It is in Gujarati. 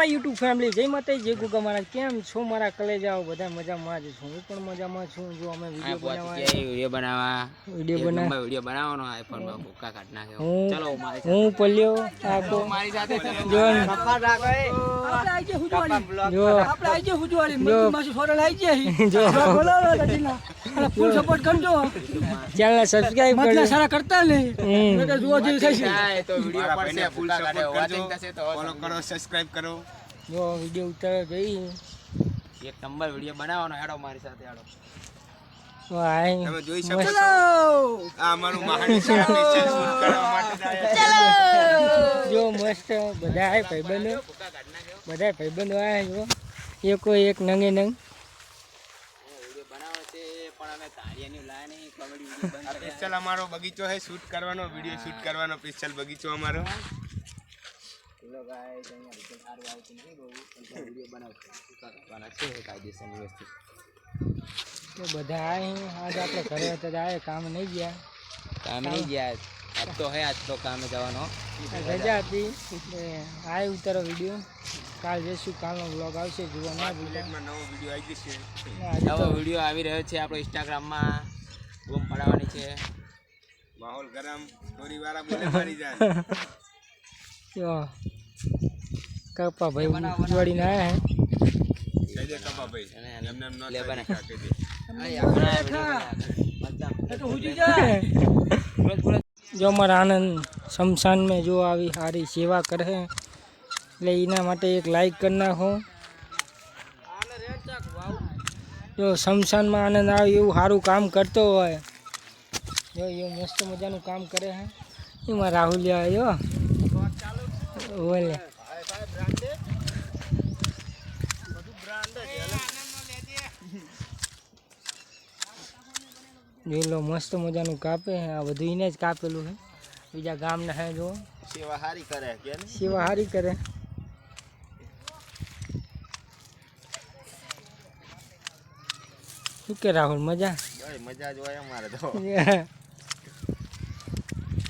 મારી યુટ્યુબ ફેમિલી જય માતાજી જય ગુગા મારા કેમ છો મારા કલેજાઓ બધા મજામાં જ છું હું પણ મજામાં છું જો અમે વિડિયો બનાવવાનો આઈફોન માં ભૂકા કાઢ નાખે ચલો હું પલ્યો આકો મારી સાથે જો પપ્પા રાખો જો આપણે આઈ જે હુજવાડી મમ્મી માસી સોરલ આઈ જે જો બોલો રજીના ફૂલ સપોર્ટ કરજો ચેનલ સબસ્ક્રાઇબ કરજો સારા કરતા લે તો જો જે થશે તો વિડિયો પડશે ફૂલ સપોર્ટ કરજો ફોલો કરો સબસ્ક્રાઇબ કરો જો વિડિયો ઉતારો જઈ એક નંબર વિડિયો બનાવવાનો હેડો મારી સાથે હેડો વાય તમે જોઈ શકો છો આ અમારું મહાની સાથે શૂટ કરવા માટે આયા જો મસ્ત બધાય ભાઈબંધો આયા જો એકો એક નંગે નંગ વિડિયો બનાવે છે પણ અમે તારિયાની લાય નહીં કોમેડી વિડિયો બંધ સ્પેશિયલ અમારો બગીચો છે શૂટ કરવાનો વિડિયો શૂટ કરવાનો સ્પેશિયલ બગીચો અમારો હેલો ગાઈસ અહીંયા રિઝલ્ટ સારું આવતું નથી બહુ પણ વિડિયો બનાવવાના છે કાયદેસરની વસ્તુ તો બધા આજ આપણે ઘરે હતા જાય કામ નહીં ગયા આજ તો હે આજ તો કામે જવાનો રજા હતી એટલે આય ઉતારો વિડિયો કાલ જઈશું કાલનો વ્લોગ આવશે જોવા ના ભૂલતા નવો વિડિયો આવી જશે નવો વિડિયો આવી રહ્યો છે આપણો ઇન્સ્ટાગ્રામમાં બૂમ પડાવવાની છે માહોલ ગરમ સ્ટોરી વાળા બોલે મારી જાય જો કપા ભાઈ જોડીને આયા હે કઈ દે કપા ભાઈ એમને એમ ન લે બને કાકે દે જો મારા આનંદ શમશાન में જો આવી સારી સેવા કરે એટલે એના માટે એક લાઈક કરી નાખો જો શમશાનમાં આનંદ આવે એવું સારું કામ કરતો હોય જો એ મસ્ત મજાનું કામ કરે છે એમાં રાહુલ આવ્યો બોલે જોઈ લો મસ્ત મજાનું કાપે આ બધું એને જ કાપેલું છે બીજા ગામના હે જો સેવા હારી કરે શું કે રાહુલ મજા જ હોય અમારે તો